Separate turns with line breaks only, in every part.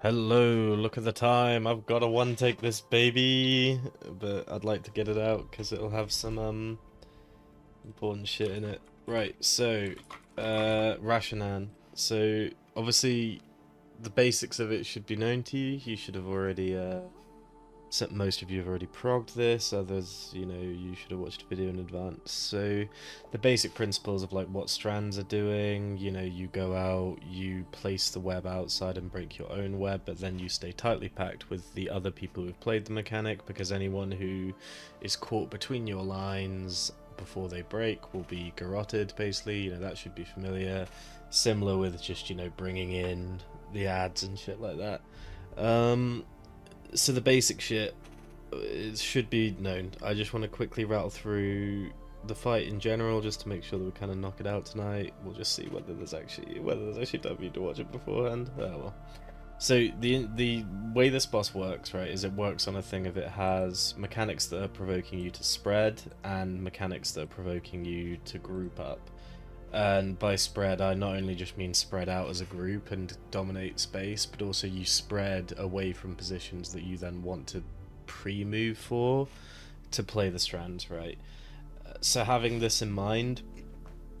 Hello, look at the time. I've got to one take this baby, but I'd like to get it out because it'll have some important shit in it. Right, so Rasha'nan. So obviously the basics of it should be known to you. You should have already most of you have already progged this, others, you should have watched a video in advance. So the basic principles of like what strands are doing, you go out, you place the web outside and break your own web, but then you stay tightly packed with the other people who've played the mechanic, because anyone who is caught between your lines before they break will be garroted, basically. That should be familiar. Similar with just, bringing in the ads and shit like that. So the basic shit it should be known. I just want to quickly rattle through the fight in general, just to make sure that we kind of knock it out tonight. We'll just see whether there's actually time for you to watch it beforehand. Oh well. So the way this boss works, right, is it works on a thing of it has mechanics that are provoking you to spread and mechanics that are provoking you to group up. And by spread, I not only just mean spread out as a group and dominate space, but also you spread away from positions that you then want to pre-move for to play the strands, right? So having this in mind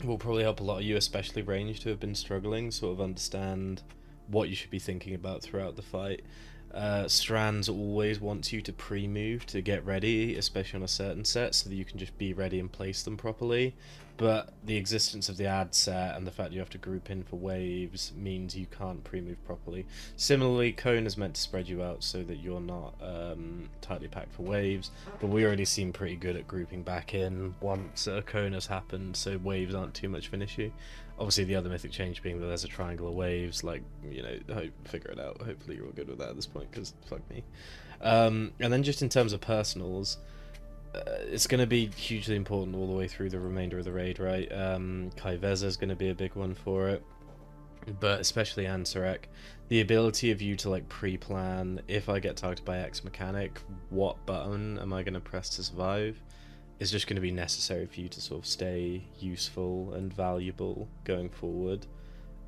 will probably help a lot of you, especially ranged, who have been struggling, sort of understand what you should be thinking about throughout the fight. Strands always wants you to pre-move to get ready, especially on a certain set, so that you can just be ready and place them properly. But the existence of the ad set and the fact you have to group in for waves means you can't pre-move properly. Similarly, cone is meant to spread you out so that you're not tightly packed for waves, but we already seem pretty good at grouping back in once a cone has happened, so waves aren't too much of an issue. Obviously, the other mythic change being that there's a triangle of waves, figure it out. Hopefully you're all good with that at this point, because fuck me. And then just in terms of personals, it's going to be hugely important all the way through the remainder of the raid, right? Kai Veza is going to be a big one for it, but especially Ansarek. The ability of you to like pre-plan, if I get targeted by X mechanic, what button am I going to press to survive, is just going to be necessary for you to sort of stay useful and valuable going forward.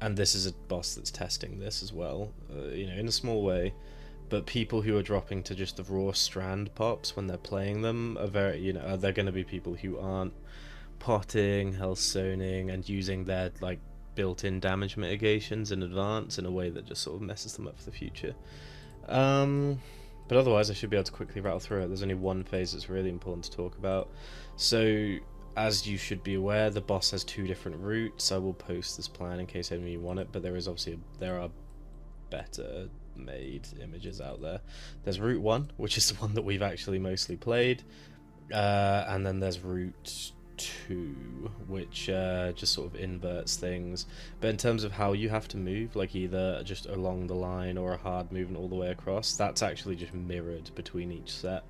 And this is a boss that's testing this as well, in a small way. But people who are dropping to just the raw strand pops when they're playing them are very, they're going to be people who aren't potting, health zoning, and using their like built-in damage mitigations in advance in a way that just sort of messes them up for the future. But otherwise, I should be able to quickly rattle through it. There's only one phase that's really important to talk about. So, as you should be aware, the boss has two different routes. I will post this plan in case any of you want it, but there are better made images out there. There's route 1, which is the one that we've actually mostly played, and then there's route 2, which just sort of inverts things. But in terms of how you have to move, like either just along the line or a hard movement all the way across, that's actually just mirrored between each set.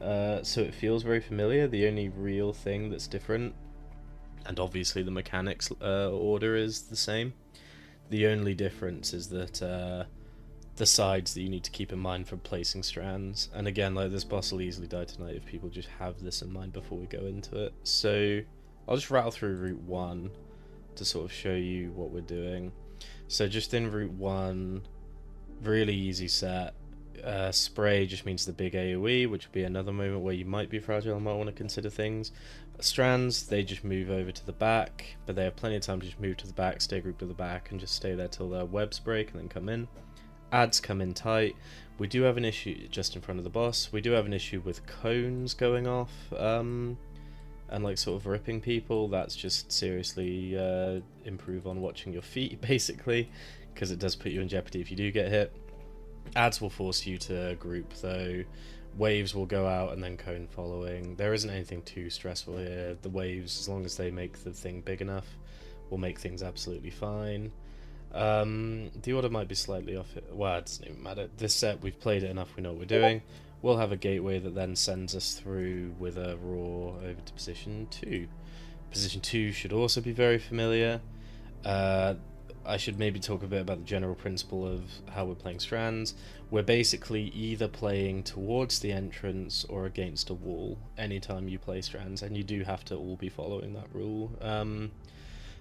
So it feels very familiar. The only real thing that's different, and obviously the mechanics order is the same, the only difference is that the sides that you need to keep in mind for placing strands. And again, like, this boss will easily die tonight if people just have this in mind before we go into it. So I'll just rattle through route 1 to sort of show you what we're doing. So just in route 1, really easy set. Spray just means the big AoE, which will be another moment where you might be fragile and might want to consider things. Strands, they just move over to the back, but they have plenty of time to just move to the back, stay grouped to the back, and just stay there till their webs break and then come in. Ads come in tight. We do have an issue just in front of the boss. We do have an issue with cones going off and like sort of ripping people. That's just seriously improve on watching your feet, basically, because it does put you in jeopardy if you do get hit. Ads will force you to group though. Waves will go out and then cone following. There isn't anything too stressful here. The waves, as long as they make the thing big enough, will make things absolutely fine. The order might be slightly off it. Well, it doesn't even matter. This set, we've played it enough, we know what we're doing. We'll have a gateway that then sends us through with a raw over to position 2. Position 2 should also be very familiar. I should maybe talk a bit about the general principle of how we're playing strands. We're basically either playing towards the entrance or against a wall anytime you play strands, and you do have to all be following that rule.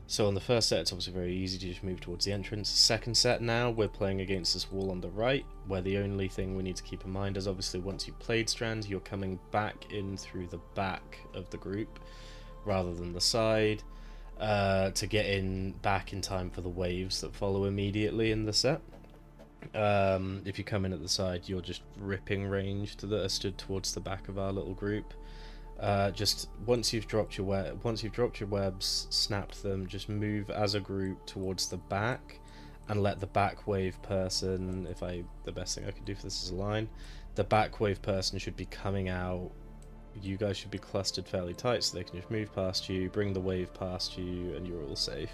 So on the first set, it's obviously very easy to just move towards the entrance. Second set now, we're playing against this wall on the right, where the only thing we need to keep in mind is obviously once you've played strands, you're coming back in through the back of the group rather than the side, to get in back in time for the waves that follow immediately in the set. If you come in at the side, you're just ripping ranged that are stood towards the back of our little group. Just once you've dropped your webs, snapped them, just move as a group towards the back, and let the back wave person. The best thing I could do for this is a line. The back wave person should be coming out. You guys should be clustered fairly tight so they can just move past you, bring the wave past you, and you're all safe.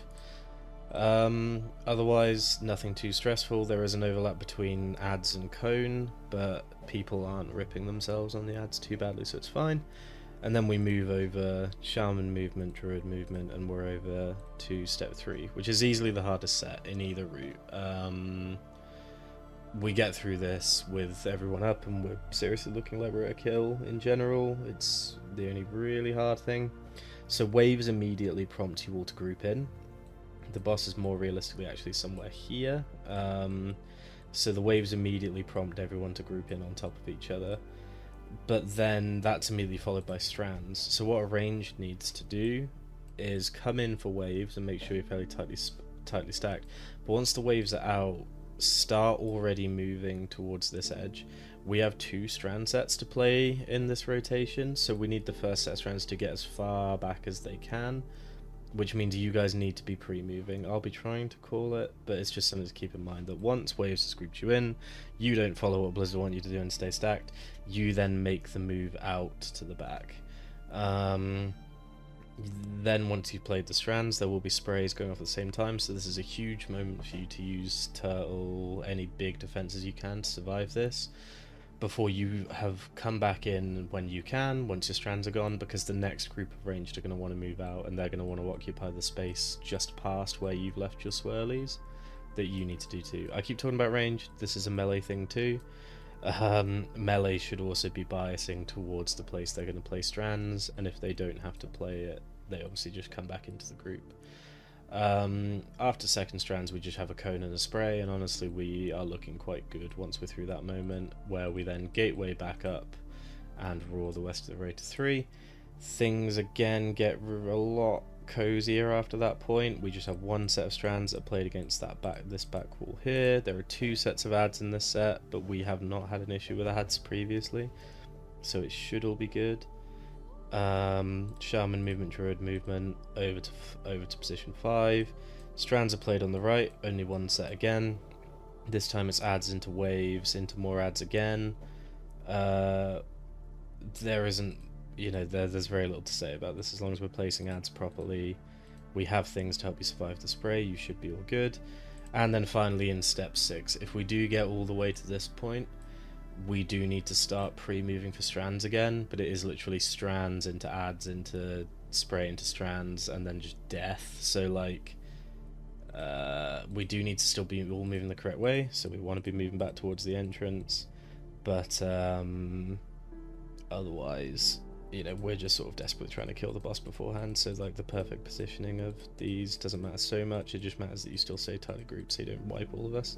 Otherwise, nothing too stressful. There is an overlap between ads and cone, but people aren't ripping themselves on the ads too badly, so it's fine. And then we move over Shaman movement, Druid movement, and we're over to step 3, which is easily the hardest set in either route. We get through this with everyone up, and we're seriously looking like we're at a kill in general. It's the only really hard thing. So waves immediately prompt you all to group in. The boss is more realistically actually somewhere here. So the waves immediately prompt everyone to group in on top of each other. But then that's immediately followed by strands. So what a ranged needs to do is come in for waves and make sure you're fairly tightly stacked. But once the waves are out, start already moving towards this edge. We have 2 strand sets to play in this rotation, so we need the first set of strands to get as far back as they can, which means you guys need to be pre-moving. I'll be trying to call it, but it's just something to keep in mind that once waves has grouped you in, you don't follow what Blizzard want you to do and stay stacked. You then make the move out to the back. Then once you've played the strands, there will be sprays going off at the same time, so this is a huge moment for you to use turtle, any big defenses you can to survive this, before you have come back in when you can, once your strands are gone, because the next group of ranged are going to want to move out, and they're going to want to occupy the space just past where you've left your swirlies that you need to do too. I keep talking about ranged, this is a melee thing too. Melee should also be biasing towards the place they're going to play strands, and if they don't have to play it, they obviously just come back into the group. After second strands, we just have a cone and a spray, and honestly we are looking quite good once we're through that moment, where we then gateway back up and roar the rest of the raid to 3. Things again get a lot cozier after that point. We just have 1 set of strands that are played against this back wall here. There are 2 sets of ads in this set, but we have not had an issue with ads previously, so it should all be good. Shaman movement, Druid movement, over to position 5. Strands are played on the right, only 1 set again. This time it's ads into waves, into more ads again. There isn't, there's very little to say about this. As long as we're placing ads properly, we have things to help you survive the spray, you should be all good. And then finally in step 6, if we do get all the way to this point, we do need to start pre-moving for strands again, but it is literally strands into ads into spray into strands and then just death. So like we do need to still be all moving the correct way, so we want to be moving back towards the entrance, but otherwise we're just sort of desperately trying to kill the boss beforehand, so like the perfect positioning of these doesn't matter so much. It just matters that you still stay tightly grouped so you don't wipe all of us.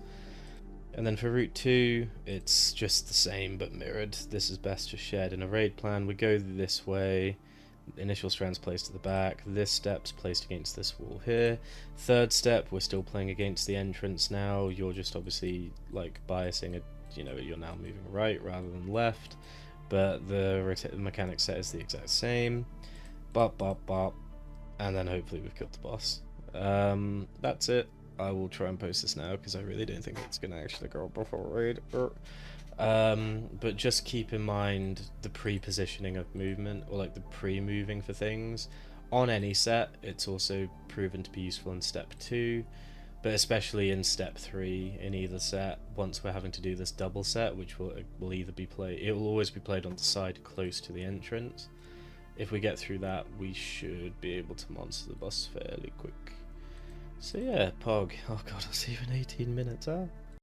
And then for route 2, it's just the same but mirrored. This is best just shared in a raid plan. We go this way, initial strands placed at the back, this step's placed against this wall here. Third step, we're still playing against the entrance now. You're just obviously like biasing it, you're now moving right rather than left, but the mechanic set is the exact same. Bop, bop, bop, and then hopefully we've killed the boss. That's it. I will try and post this now because I really don't think it's going to actually go before raid. But just keep in mind the pre-positioning of movement, or like the pre-moving for things. On any set, it's also proven to be useful in step 2, but especially in step 3 in either set, once we're having to do this double set, which will either be played, it will always be played on the side close to the entrance. If we get through that, we should be able to monster the boss fairly quick. So yeah, Pog. Oh god, I'll see you in 18 minutes, huh?